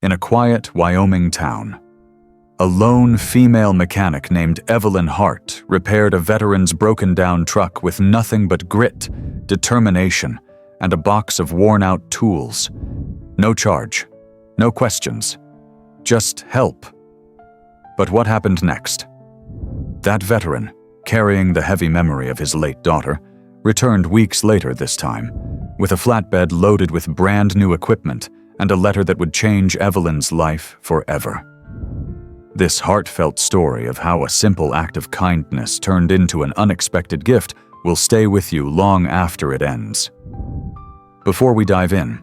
In a quiet Wyoming town, a lone female mechanic named Evelyn Hart repaired a veteran's broken-down truck with nothing but grit, determination, and a box of worn-out tools. No charge, no questions, just help. But what happened next? That veteran, carrying the heavy memory of his late daughter, returned weeks later this time, with a flatbed loaded with brand-new equipment and a letter that would change Evelyn's life forever. This heartfelt story of how a simple act of kindness turned into an unexpected gift will stay with you long after it ends. Before we dive in,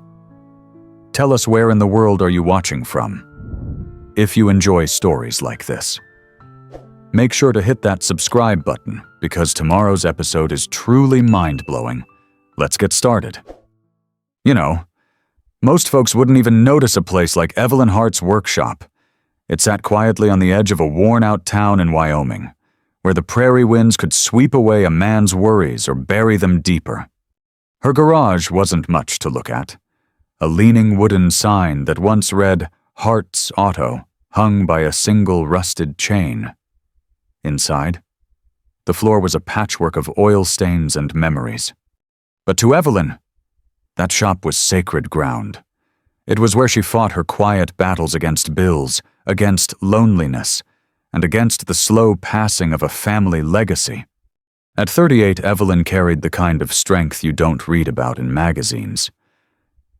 tell us where in the world are you watching from? If you enjoy stories like this, make sure to hit that subscribe button because tomorrow's episode is truly mind-blowing. Let's get started. You know, most folks wouldn't even notice a place like Evelyn Hart's workshop. It sat quietly on the edge of a worn-out town in Wyoming, where the prairie winds could sweep away a man's worries or bury them deeper. Her garage wasn't much to look at. A leaning wooden sign that once read, "Hart's Auto," hung by a single rusted chain. Inside, the floor was a patchwork of oil stains and memories. But to Evelyn, that shop was sacred ground. It was where she fought her quiet battles against bills, against loneliness, and against the slow passing of a family legacy. At 38, Evelyn carried the kind of strength you don't read about in magazines.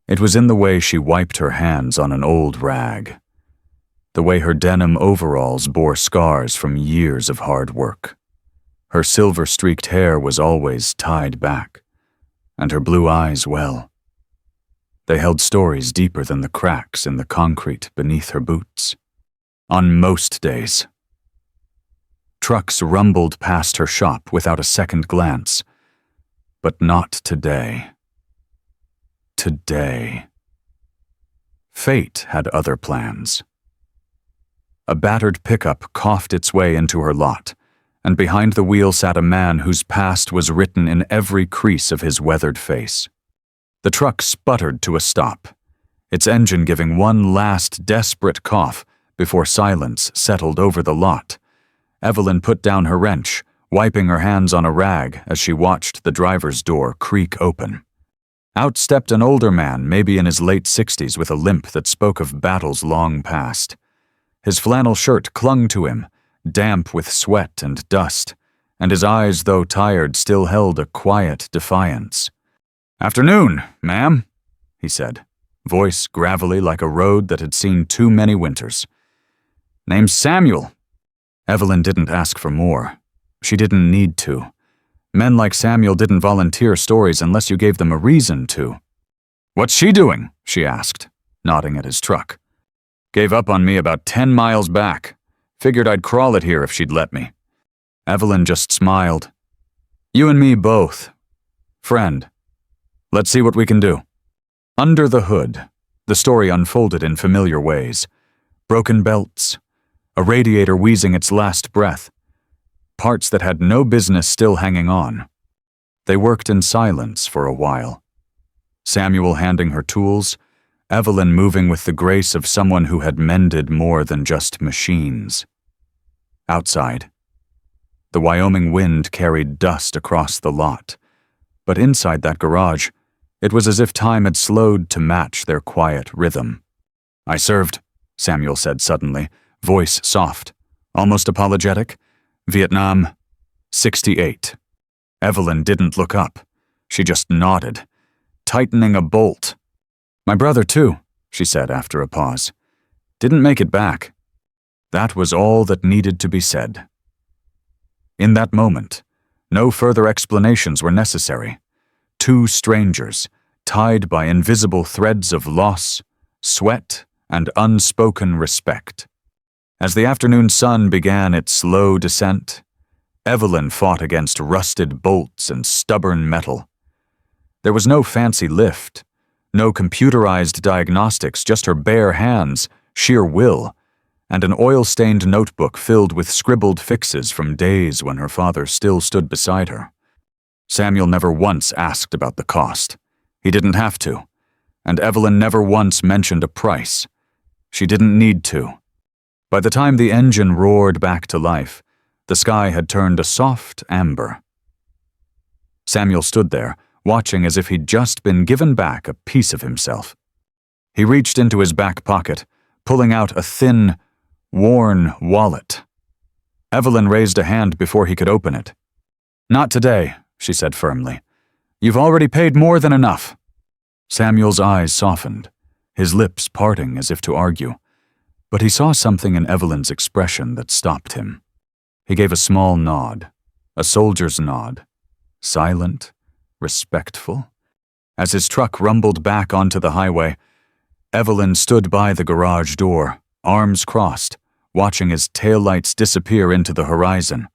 It was in the way she wiped her hands on an old rag, the way her denim overalls bore scars from years of hard work. Her silver-streaked hair was always tied back, and her blue eyes, well, they held stories deeper than the cracks in the concrete beneath her boots. On most days, trucks rumbled past her shop without a second glance. But not today. Today. Fate had other plans. A battered pickup coughed its way into her lot, and behind the wheel sat a man whose past was written in every crease of his weathered face. The truck sputtered to a stop, its engine giving one last desperate cough before silence settled over the lot. Evelyn put down her wrench, wiping her hands on a rag as she watched the driver's door creak open. Out stepped an older man, maybe in his late 60s, with a limp that spoke of battles long past. His flannel shirt clung to him, damp with sweat and dust, and his eyes, though tired, still held a quiet defiance. "Afternoon, ma'am," he said, voice gravelly like a road that had seen too many winters. "Name's Samuel." Evelyn didn't ask for more. She didn't need to. Men like Samuel didn't volunteer stories unless you gave them a reason to. "What's she doing?" she asked, nodding at his truck. "Gave up on me about 10 miles back. Figured I'd crawl it here if she'd let me." Evelyn just smiled. "You and me both. Friend. Let's see what we can do." Under the hood, the story unfolded in familiar ways. Broken belts, a radiator wheezing its last breath, parts that had no business still hanging on. They worked in silence for a while. Samuel handing her tools, Evelyn moving with the grace of someone who had mended more than just machines. Outside, the Wyoming wind carried dust across the lot, but inside that garage, it was as if time had slowed to match their quiet rhythm. "I served," Samuel said suddenly, voice soft, almost apologetic. "Vietnam, 68. Evelyn didn't look up. She just nodded, tightening a bolt. "My brother, too," she said after a pause. "Didn't make it back." That was all that needed to be said. In that moment, no further explanations were necessary. Two strangers, tied by invisible threads of loss, sweat, and unspoken respect. As the afternoon sun began its slow descent, Evelyn fought against rusted bolts and stubborn metal. There was no fancy lift, no computerized diagnostics, just her bare hands, sheer will, and an oil-stained notebook filled with scribbled fixes from days when her father still stood beside her. Samuel never once asked about the cost. He didn't have to, and Evelyn never once mentioned a price. She didn't need to. By the time the engine roared back to life, the sky had turned a soft amber. Samuel stood there, watching as if he'd just been given back a piece of himself. He reached into his back pocket, pulling out a thin, worn wallet. Evelyn raised a hand before he could open it. "Not today," she said firmly. "You've already paid more than enough." Samuel's eyes softened, his lips parting as if to argue, but he saw something in Evelyn's expression that stopped him. He gave a small nod, a soldier's nod, silent, respectful. As his truck rumbled back onto the highway, Evelyn stood by the garage door, arms crossed, watching his taillights disappear into the horizon.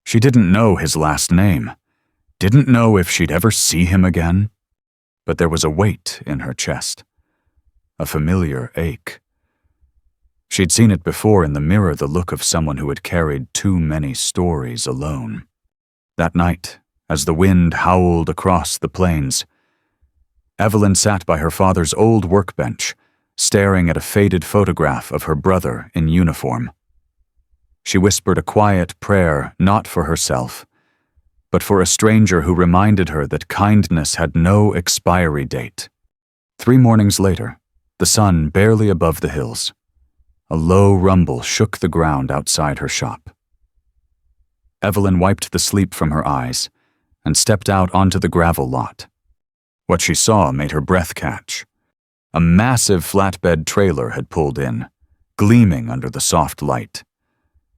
She didn't know his last name, didn't know if she'd ever see him again, but there was a weight in her chest, a familiar ache. She'd seen it before in the mirror, the look of someone who had carried too many stories alone. That night, as the wind howled across the plains, Evelyn sat by her father's old workbench, staring at a faded photograph of her brother in uniform. She whispered a quiet prayer not for herself, but for a stranger who reminded her that kindness had no expiry date. 3 mornings later, the sun barely above the hills, a low rumble shook the ground outside her shop. Evelyn wiped the sleep from her eyes and stepped out onto the gravel lot. What she saw made her breath catch. A massive flatbed trailer had pulled in, gleaming under the soft light.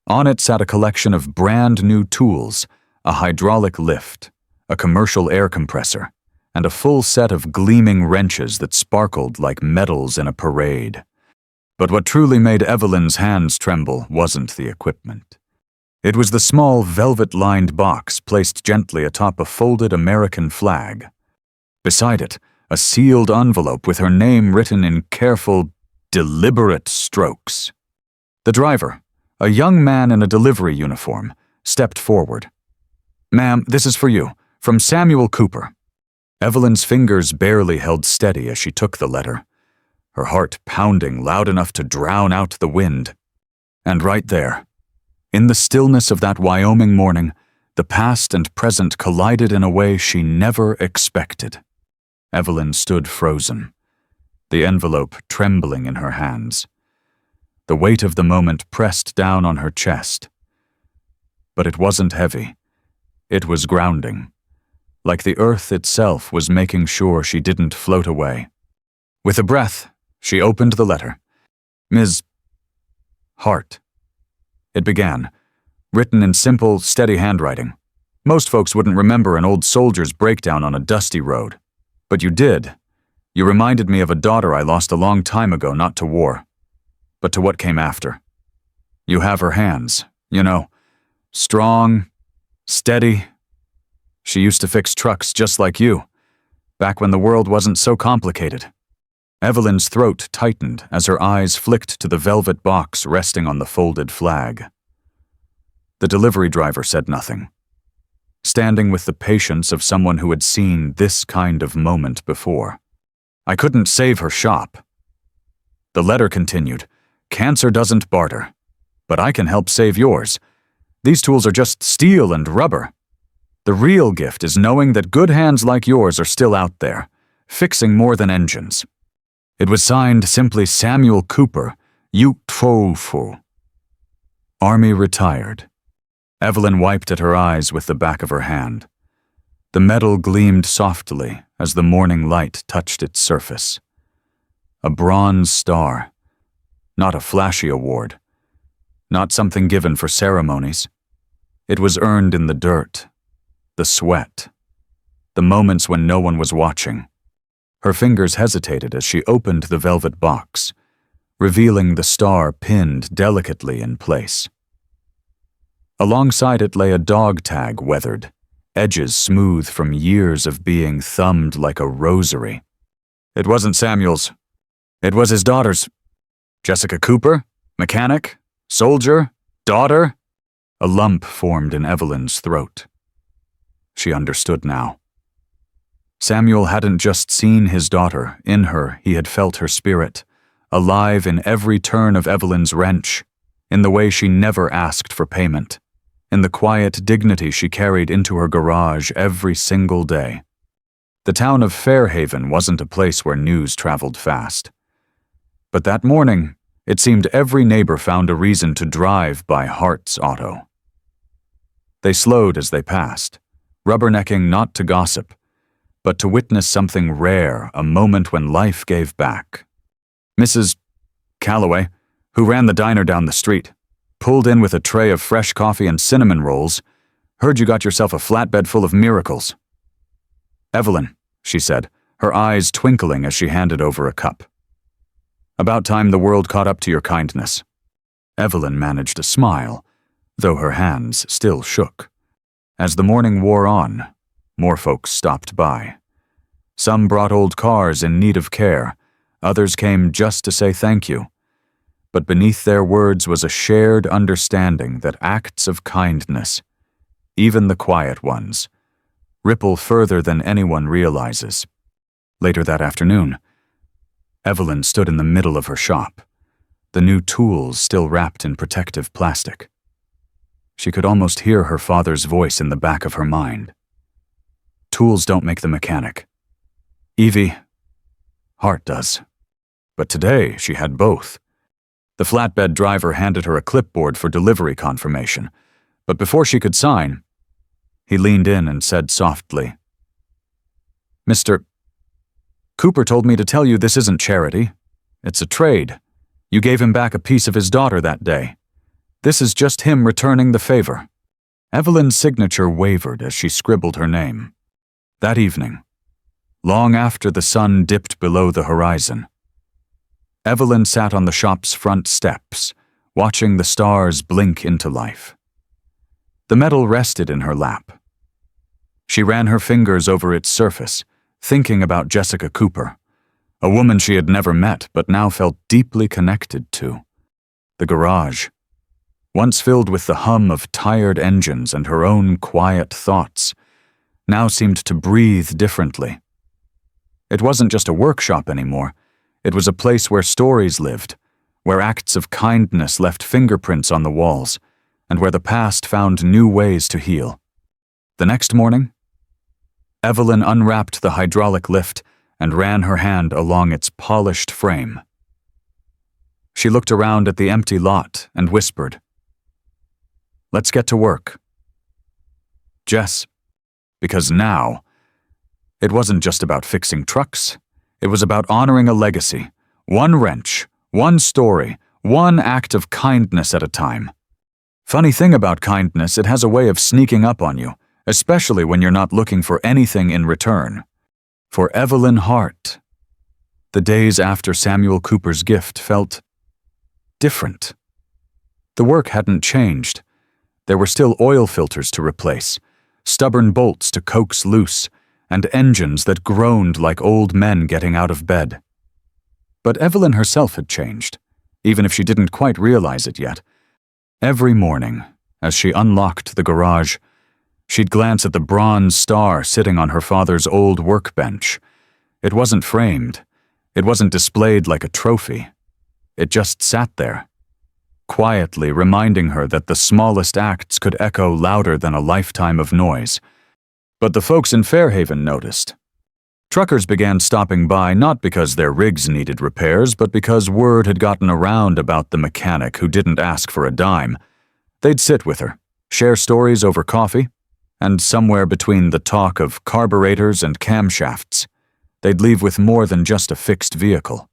On it sat a collection of brand-new tools, a hydraulic lift, a commercial air compressor, and a full set of gleaming wrenches that sparkled like medals in a parade. But what truly made Evelyn's hands tremble wasn't the equipment. It was the small velvet-lined box placed gently atop a folded American flag. Beside it, a sealed envelope with her name written in careful, deliberate strokes. The driver, a young man in a delivery uniform, stepped forward. "Ma'am, this is for you, from Samuel Cooper." Evelyn's fingers barely held steady as she took the letter, her heart pounding loud enough to drown out the wind. And right there, in the stillness of that Wyoming morning, the past and present collided in a way she never expected. Evelyn stood frozen, the envelope trembling in her hands. The weight of the moment pressed down on her chest. But it wasn't heavy. It was grounding, like the earth itself was making sure she didn't float away. With a breath, she opened the letter. "Ms. Hart." It began, written in simple, steady handwriting. Most folks wouldn't remember an old soldier's breakdown on a dusty road. But you did. You reminded me of a daughter I lost a long time ago, not to war, but to what came after. You have her hands, you know, strong, steady. She used to fix trucks just like you, back when the world wasn't so complicated. Evelyn's throat tightened as her eyes flicked to the velvet box resting on the folded flag. The delivery driver said nothing, standing with the patience of someone who had seen this kind of moment before. "I couldn't save her shop." The letter continued, "Cancer doesn't barter, but I can help save yours. These tools are just steel and rubber. The real gift is knowing that good hands like yours are still out there, fixing more than engines." It was signed simply Samuel Cooper, Utfofu. Army retired. Evelyn wiped at her eyes with the back of her hand. The metal gleamed softly as the morning light touched its surface. A bronze star, not a flashy award, not something given for ceremonies. It was earned in the dirt, the sweat, the moments when no one was watching. Her fingers hesitated as she opened the velvet box, revealing the star pinned delicately in place. Alongside it lay a dog tag weathered, edges smooth from years of being thumbed like a rosary. It wasn't Samuel's. It was his daughter's. Jessica Cooper? Mechanic? Soldier? Daughter? A lump formed in Evelyn's throat. She understood now. Samuel hadn't just seen his daughter, in her he had felt her spirit, alive in every turn of Evelyn's wrench, in the way she never asked for payment, in the quiet dignity she carried into her garage every single day. The town of Fairhaven wasn't a place where news traveled fast. But that morning, it seemed every neighbor found a reason to drive by Hart's Auto. They slowed as they passed, rubbernecking not to gossip, but to witness something rare, a moment when life gave back. Mrs. Calloway, who ran the diner down the street, pulled in with a tray of fresh coffee and cinnamon rolls. Heard you got yourself a flatbed full of miracles. Evelyn, she said, her eyes twinkling as she handed over a cup. About time the world caught up to your kindness. Evelyn managed a smile, though her hands still shook. As the morning wore on, more folks stopped by. Some brought old cars in need of care, others came just to say thank you. But beneath their words was a shared understanding that acts of kindness, even the quiet ones, ripple further than anyone realizes. Later that afternoon, Evelyn stood in the middle of her shop, the new tools still wrapped in protective plastic. She could almost hear her father's voice in the back of her mind. Tools don't make the mechanic. Evie, Hart does. But today she had both. The flatbed driver handed her a clipboard for delivery confirmation, but before she could sign, he leaned in and said softly, "Mr. Cooper told me to tell you this isn't charity. It's a trade. You gave him back a piece of his daughter that day. This is just him returning the favor." Evelyn's signature wavered as she scribbled her name. That evening, long after the sun dipped below the horizon, Evelyn sat on the shop's front steps, watching the stars blink into life. The metal rested in her lap. She ran her fingers over its surface, thinking about Jessica Cooper, a woman she had never met but now felt deeply connected to. The garage, once filled with the hum of tired engines and her own quiet thoughts, now seemed to breathe differently. It wasn't just a workshop anymore. It was a place where stories lived, where acts of kindness left fingerprints on the walls, and where the past found new ways to heal. The next morning, Evelyn unwrapped the hydraulic lift and ran her hand along its polished frame. She looked around at the empty lot and whispered, "Let's get to work. Jess," because now, it wasn't just about fixing trucks. It was about honoring a legacy, one wrench, one story, one act of kindness at a time. Funny thing about kindness, it has a way of sneaking up on you, especially when you're not looking for anything in return. For Evelyn Hart, the days after Samuel Cooper's gift felt different. The work hadn't changed. There were still oil filters to replace, stubborn bolts to coax loose, and engines that groaned like old men getting out of bed. But Evelyn herself had changed, even if she didn't quite realize it yet. Every morning, as she unlocked the garage, she'd glance at the bronze star sitting on her father's old workbench. It wasn't framed. It wasn't displayed like a trophy. It just sat there, quietly reminding her that the smallest acts could echo louder than a lifetime of noise. But the folks in Fairhaven noticed. Truckers began stopping by not because their rigs needed repairs, but because word had gotten around about the mechanic who didn't ask for a dime. They'd sit with her, share stories over coffee, and somewhere between the talk of carburetors and camshafts, they'd leave with more than just a fixed vehicle.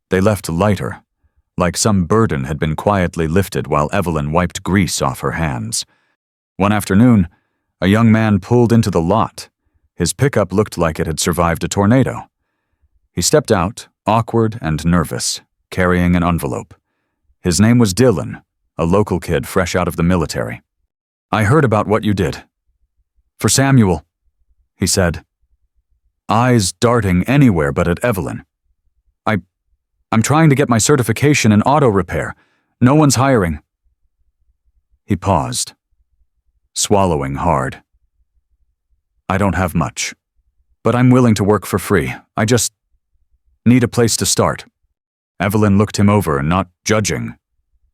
They left lighter, like some burden had been quietly lifted while Evelyn wiped grease off her hands. One afternoon, a young man pulled into the lot. His pickup looked like it had survived a tornado. He stepped out, awkward and nervous, carrying an envelope. His name was Dylan, a local kid fresh out of the military. "I heard about what you did. For Samuel," he said, eyes darting anywhere but at Evelyn. I'm trying to get my certification in auto repair. No one's hiring." He paused, swallowing hard. "I don't have much, but I'm willing to work for free. I just need a place to start." Evelyn looked him over, not judging,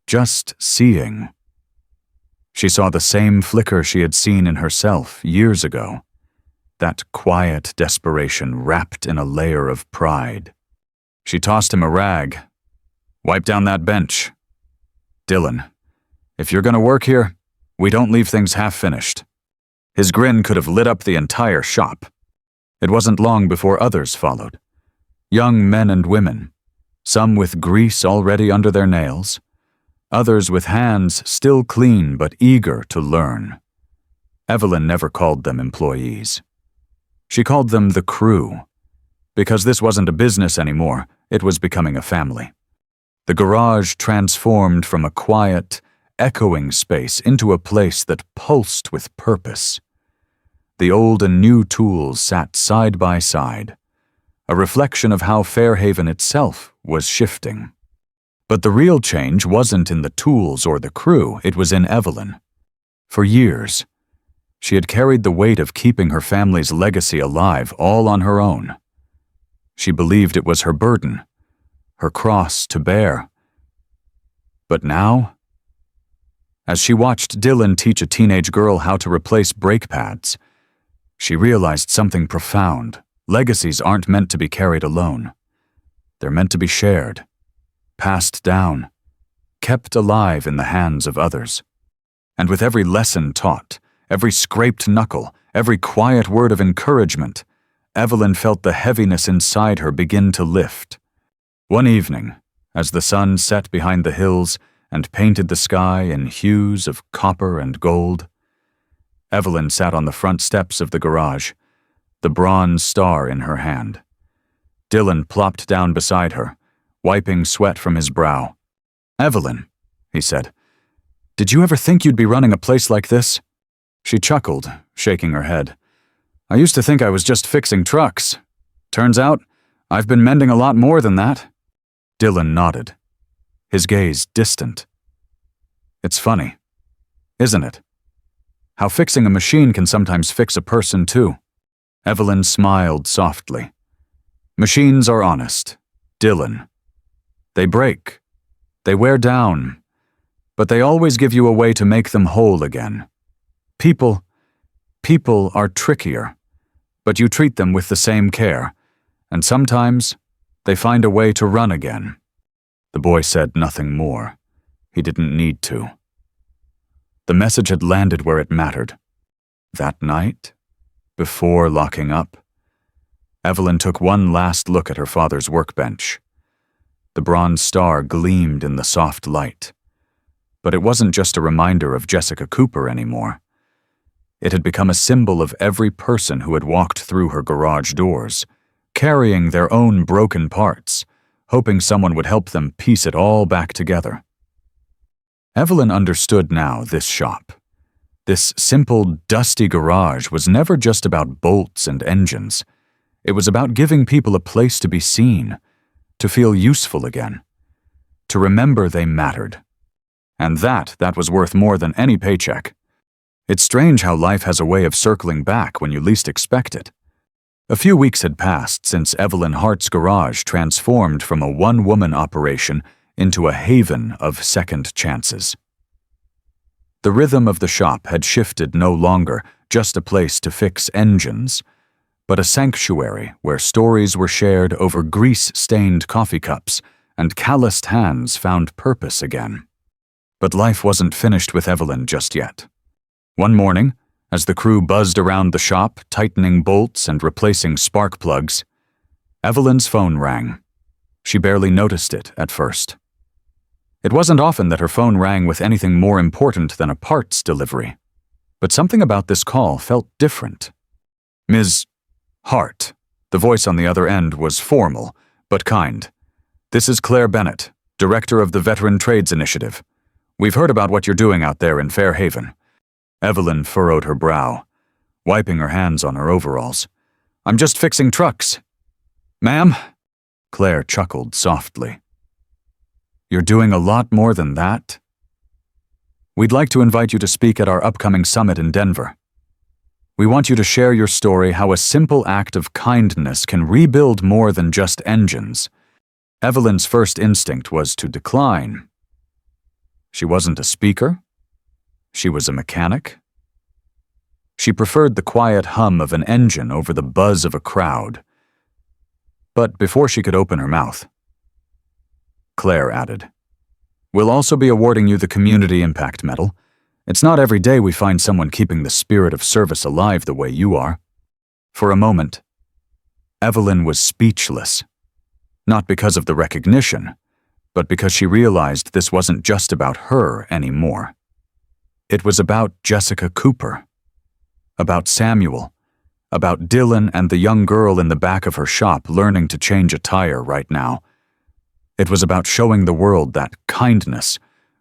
just seeing. She saw the same flicker she had seen in herself years ago, that quiet desperation wrapped in a layer of pride. She tossed him a rag. "Wipe down that bench. Dylan, if you're going to work here, we don't leave things half-finished." His grin could have lit up the entire shop. It wasn't long before others followed. Young men and women, some with grease already under their nails, others with hands still clean but eager to learn. Evelyn never called them employees. She called them the crew, because this wasn't a business anymore, it was becoming a family. The garage transformed from a quiet, echoing space into a place that pulsed with purpose. The old and new tools sat side by side, a reflection of how Fairhaven itself was shifting. But the real change wasn't in the tools or the crew, it was in Evelyn. For years, she had carried the weight of keeping her family's legacy alive all on her own. She believed it was her burden, her cross to bear. But now, as she watched Dylan teach a teenage girl how to replace brake pads, she realized something profound. Legacies aren't meant to be carried alone. They're meant to be shared, passed down, kept alive in the hands of others. And with every lesson taught, every scraped knuckle, every quiet word of encouragement, Evelyn felt the heaviness inside her begin to lift. One evening, as the sun set behind the hills and painted the sky in hues of copper and gold, Evelyn sat on the front steps of the garage, the bronze star in her hand. Dylan plopped down beside her, wiping sweat from his brow. "Evelyn," he said, "did you ever think you'd be running a place like this?" She chuckled, shaking her head. "I used to think I was just fixing trucks. Turns out, I've been mending a lot more than that." Dylan nodded, his gaze distant. "It's funny, isn't it? How fixing a machine can sometimes fix a person too." Evelyn smiled softly. "Machines are honest, Dylan. They break, they wear down, but they always give you a way to make them whole again. People are trickier, but you treat them with the same care, and sometimes they find a way to run again." The boy said nothing more. He didn't need to. The message had landed where it mattered. That night, before locking up, Evelyn took one last look at her father's workbench. The bronze star gleamed in the soft light. But it wasn't just a reminder of Jessica Cooper anymore. It had become a symbol of every person who had walked through her garage doors, carrying their own broken parts, hoping someone would help them piece it all back together. Evelyn understood now this shop. This simple, dusty garage was never just about bolts and engines. It was about giving people a place to be seen, to feel useful again, to remember they mattered. And that was worth more than any paycheck. It's strange how life has a way of circling back when you least expect it. A few weeks had passed since Evelyn Hart's garage transformed from a one-woman operation into a haven of second chances. The rhythm of the shop had shifted, no longer just a place to fix engines, but a sanctuary where stories were shared over grease-stained coffee cups and calloused hands found purpose again. But life wasn't finished with Evelyn just yet. One morning, as the crew buzzed around the shop, tightening bolts and replacing spark plugs, Evelyn's phone rang. She barely noticed it at first. It wasn't often that her phone rang with anything more important than a parts delivery, but something about this call felt different. "Ms. Hart," the voice on the other end was formal, but kind. "This is Claire Bennett, Director of the Veteran Trades Initiative. We've heard about what you're doing out there in Fairhaven." Evelyn furrowed her brow, wiping her hands on her overalls. "I'm just fixing trucks." "Ma'am?" Claire chuckled softly. "You're doing a lot more than that? We'd like to invite you to speak at our upcoming summit in Denver. We want you to share your story how a simple act of kindness can rebuild more than just engines." Evelyn's first instinct was to decline. She wasn't a speaker. She was a mechanic. She preferred the quiet hum of an engine over the buzz of a crowd. But before she could open her mouth, Claire added, "We'll also be awarding you the Community Impact Medal. It's not every day we find someone keeping the spirit of service alive the way you are." For a moment, Evelyn was speechless, not because of the recognition, but because she realized this wasn't just about her anymore. It was about Jessica Cooper, about Samuel, about Dylan and the young girl in the back of her shop learning to change a tire right now. It was about showing the world that kindness,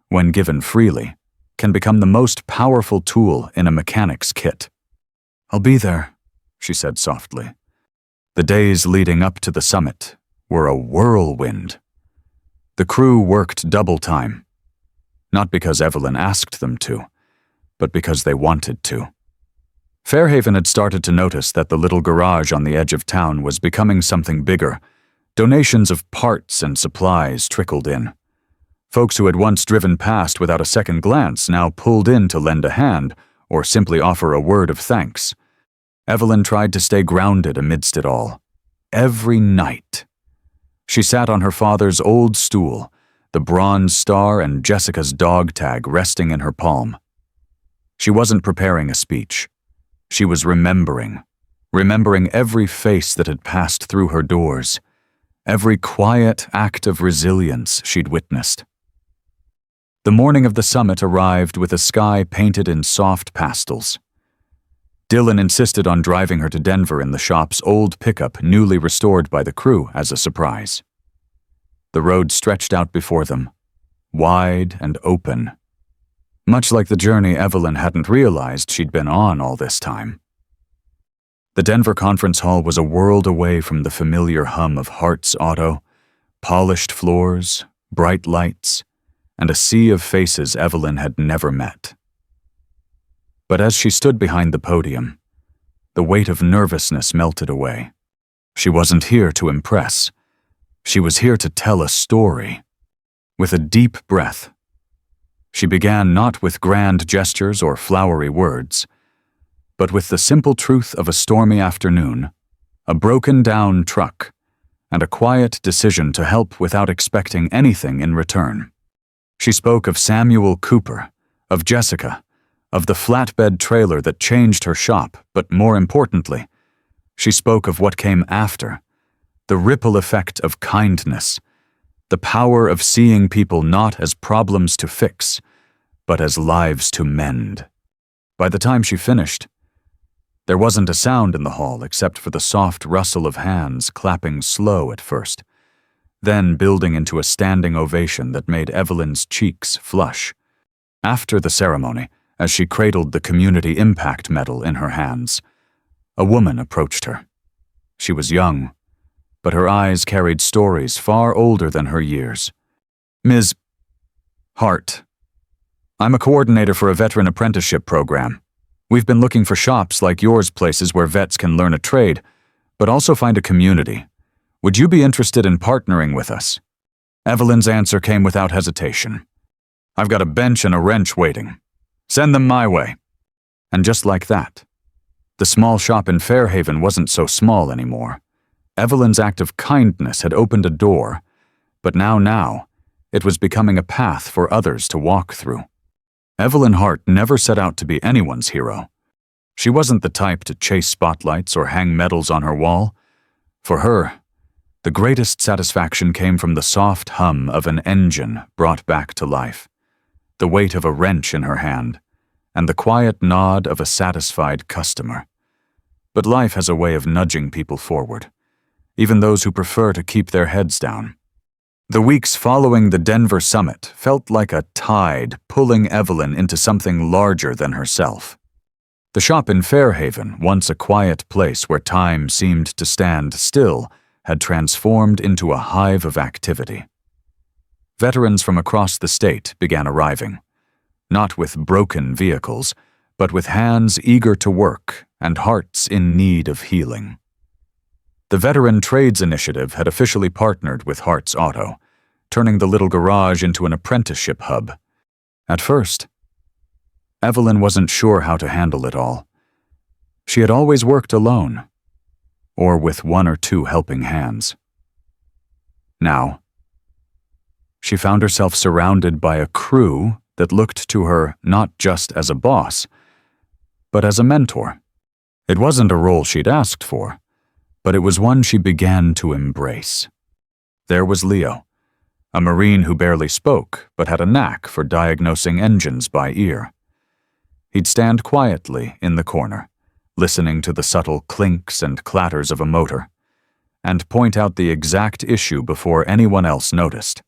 when given freely, can become the most powerful tool in a mechanic's kit. "I'll be there," she said softly. The days leading up to the summit were a whirlwind. The crew worked double time, not because Evelyn asked them to, but because they wanted to. Fairhaven had started to notice that the little garage on the edge of town was becoming something bigger. Donations of parts and supplies trickled in. Folks who had once driven past without a second glance now pulled in to lend a hand or simply offer a word of thanks. Evelyn tried to stay grounded amidst it all. Every night, she sat on her father's old stool, the bronze star and Jessica's dog tag resting in her palm. She wasn't preparing a speech. She was remembering every face that had passed through her doors, every quiet act of resilience she'd witnessed. The morning of the summit arrived with a sky painted in soft pastels. Dylan insisted on driving her to Denver in the shop's old pickup, newly restored by the crew as a surprise. The road stretched out before them, wide and open, much like the journey Evelyn hadn't realized she'd been on all this time. The Denver conference hall was a world away from the familiar hum of Hart's Auto, polished floors, bright lights, and a sea of faces Evelyn had never met. But as she stood behind the podium, the weight of nervousness melted away. She wasn't here to impress. She was here to tell a story. With a deep breath, she began not with grand gestures or flowery words, but with the simple truth of a stormy afternoon, a broken-down truck, and a quiet decision to help without expecting anything in return. She spoke of Samuel Cooper, of Jessica, of the flatbed trailer that changed her shop, but more importantly, she spoke of what came after, the ripple effect of kindness, the power of seeing people not as problems to fix, but as lives to mend. By the time she finished, there wasn't a sound in the hall except for the soft rustle of hands clapping slow at first, then building into a standing ovation that made Evelyn's cheeks flush. After the ceremony, as she cradled the Community Impact Medal in her hands, a woman approached her. She was young, but her eyes carried stories far older than her years. "Ms. Hart, I'm a coordinator for a veteran apprenticeship program. We've been looking for shops like yours, places where vets can learn a trade, but also find a community. Would you be interested in partnering with us?" Evelyn's answer came without hesitation. "I've got a bench and a wrench waiting. Send them my way." And just like that, the small shop in Fairhaven wasn't so small anymore. Evelyn's act of kindness had opened a door, but now, it was becoming a path for others to walk through. Evelyn Hart never set out to be anyone's hero. She wasn't the type to chase spotlights or hang medals on her wall. For her, the greatest satisfaction came from the soft hum of an engine brought back to life, the weight of a wrench in her hand, and the quiet nod of a satisfied customer. But life has a way of nudging people forward, even those who prefer to keep their heads down. The weeks following the Denver summit felt like a tide pulling Evelyn into something larger than herself. The shop in Fairhaven, once a quiet place where time seemed to stand still, had transformed into a hive of activity. Veterans from across the state began arriving, not with broken vehicles, but with hands eager to work and hearts in need of healing. The Veteran Trades Initiative had officially partnered with Hart's Auto, turning the little garage into an apprenticeship hub. At first, Evelyn wasn't sure how to handle it all. She had always worked alone, or with one or two helping hands. Now, she found herself surrounded by a crew that looked to her not just as a boss, but as a mentor. It wasn't a role she'd asked for, but it was one she began to embrace. There was Leo, a Marine who barely spoke but had a knack for diagnosing engines by ear. He'd stand quietly in the corner, listening to the subtle clinks and clatters of a motor, and point out the exact issue before anyone else noticed.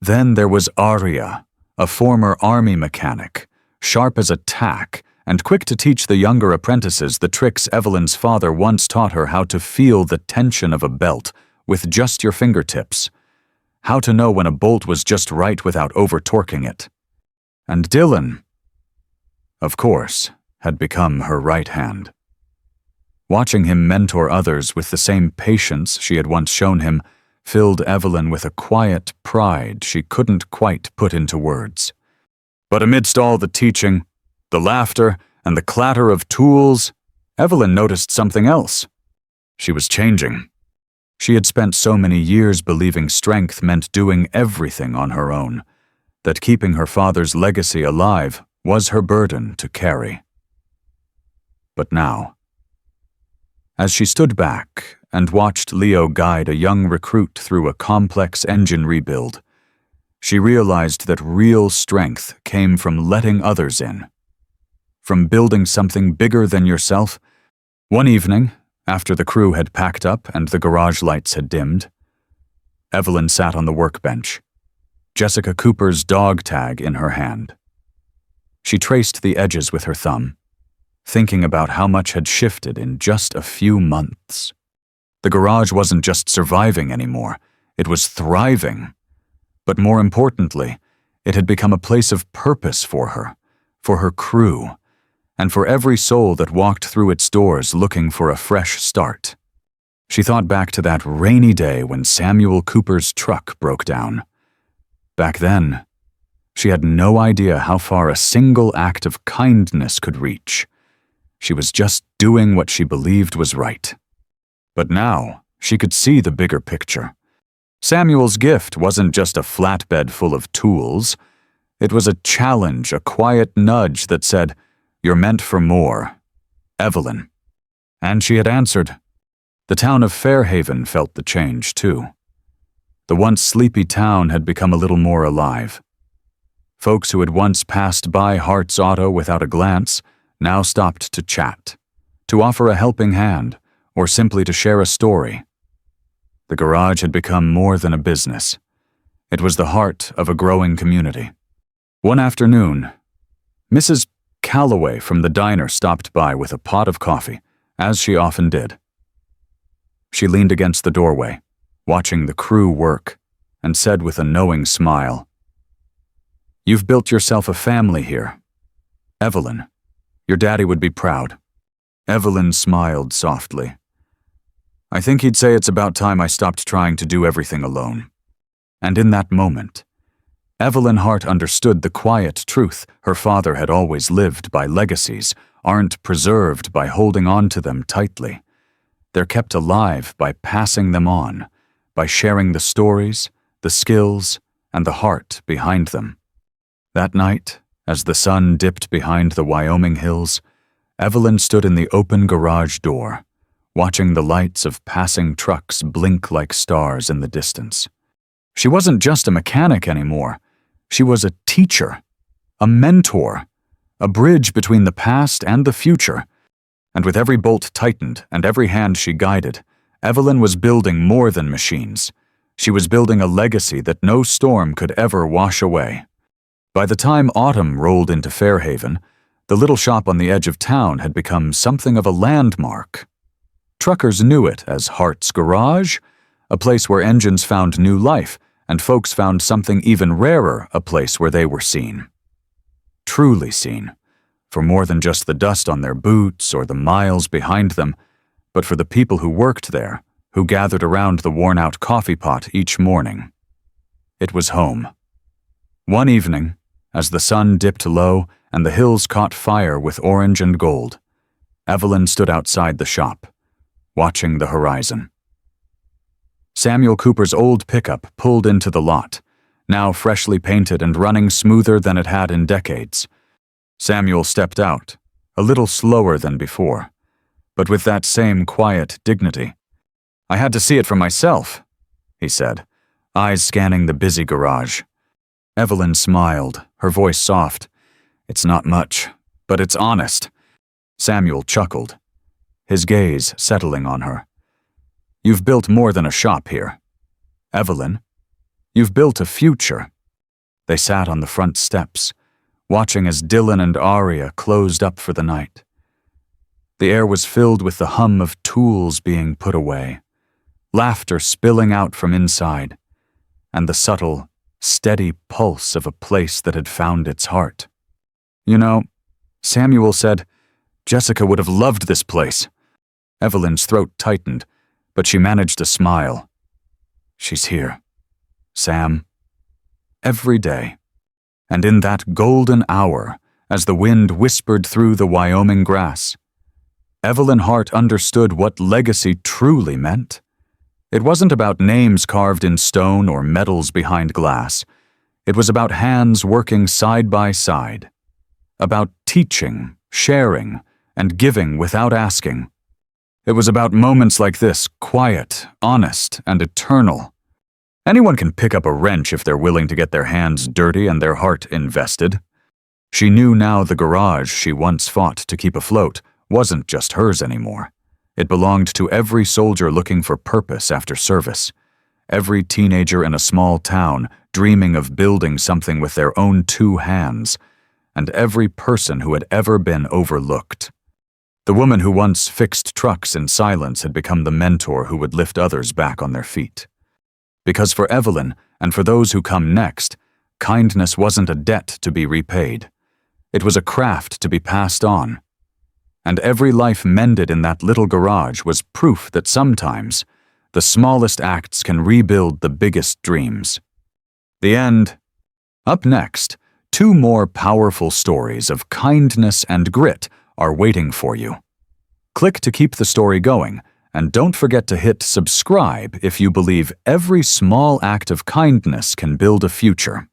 Then there was Arya, a former army mechanic, sharp as a tack and quick to teach the younger apprentices the tricks Evelyn's father once taught her: how to feel the tension of a belt with just your fingertips, how to know when a bolt was just right without over-torquing it. And Dylan, of course, had become her right hand. Watching him mentor others with the same patience she had once shown him filled Evelyn with a quiet pride she couldn't quite put into words. But amidst all the teaching, the laughter, and the clatter of tools, Evelyn noticed something else. She was changing. She had spent so many years believing strength meant doing everything on her own, that keeping her father's legacy alive was her burden to carry. But now, as she stood back and watched Leo guide a young recruit through a complex engine rebuild, she realized that real strength came from letting others in, from building something bigger than yourself. One evening, after the crew had packed up and the garage lights had dimmed, Evelyn sat on the workbench, Jessica Cooper's dog tag in her hand. She traced the edges with her thumb, thinking about how much had shifted in just a few months. The garage wasn't just surviving anymore, it was thriving. But more importantly, it had become a place of purpose for her crew, and for every soul that walked through its doors looking for a fresh start. She thought back to that rainy day when Samuel Cooper's truck broke down. Back then, she had no idea how far a single act of kindness could reach. She was just doing what she believed was right. But now, she could see the bigger picture. Samuel's gift wasn't just a flatbed full of tools. It was a challenge, a quiet nudge that said, "You're meant for more, Evelyn." And she had answered. The town of Fairhaven felt the change, too. The once sleepy town had become a little more alive. Folks who had once passed by Hart's Auto without a glance now stopped to chat, to offer a helping hand, or simply to share a story. The garage had become more than a business. It was the heart of a growing community. One afternoon, Mrs. Calloway from the diner stopped by with a pot of coffee, as she often did. She leaned against the doorway, watching the crew work, and said with a knowing smile, "You've built yourself a family here. Evelyn, your daddy would be proud." Evelyn smiled softly. "I think he'd say it's about time I stopped trying to do everything alone." And in that moment, Evelyn Hart understood the quiet truth her father had always lived by: legacies aren't preserved by holding on to them tightly. They're kept alive by passing them on, by sharing the stories, the skills, and the heart behind them. That night, as the sun dipped behind the Wyoming hills, Evelyn stood in the open garage door, watching the lights of passing trucks blink like stars in the distance. She wasn't just a mechanic anymore. She was a teacher, a mentor, a bridge between the past and the future. And with every bolt tightened and every hand she guided, Evelyn was building more than machines. She was building a legacy that no storm could ever wash away. By the time autumn rolled into Fairhaven, the little shop on the edge of town had become something of a landmark. Truckers knew it as Hart's Garage, a place where engines found new life, and folks found something even rarer, a place where they were seen. Truly seen, for more than just the dust on their boots or the miles behind them, but for the people who worked there, who gathered around the worn-out coffee pot each morning. It was home. One evening, as the sun dipped low and the hills caught fire with orange and gold, Evelyn stood outside the shop, watching the horizon. Samuel Cooper's old pickup pulled into the lot, now freshly painted and running smoother than it had in decades. Samuel stepped out, a little slower than before, but with that same quiet dignity. "I had to see it for myself," he said, eyes scanning the busy garage. Evelyn smiled, her voice soft. "It's not much, but it's honest." Samuel chuckled, his gaze settling on her. "You've built more than a shop here. Evelyn, you've built a future." They sat on the front steps, watching as Dylan and Aria closed up for the night. The air was filled with the hum of tools being put away, laughter spilling out from inside, and the subtle, steady pulse of a place that had found its heart. "You know," Samuel said, "Jessica would have loved this place." Evelyn's throat tightened, but she managed a smile. "She's here, Sam, every day." And in that golden hour, as the wind whispered through the Wyoming grass, Evelyn Hart understood what legacy truly meant. It wasn't about names carved in stone or medals behind glass. It was about hands working side by side, about teaching, sharing, and giving without asking. It was about moments like this, quiet, honest, and eternal. Anyone can pick up a wrench if they're willing to get their hands dirty and their heart invested. She knew now the garage she once fought to keep afloat wasn't just hers anymore. It belonged to every soldier looking for purpose after service, every teenager in a small town dreaming of building something with their own two hands, and every person who had ever been overlooked. The woman who once fixed trucks in silence had become the mentor who would lift others back on their feet. Because for Evelyn, and for those who come next, kindness wasn't a debt to be repaid. It was a craft to be passed on. And every life mended in that little garage was proof that sometimes the smallest acts can rebuild the biggest dreams. The end. Up next, 2 more powerful stories of kindness and grit are waiting for you. Click to keep the story going, and don't forget to hit subscribe if you believe every small act of kindness can build a future.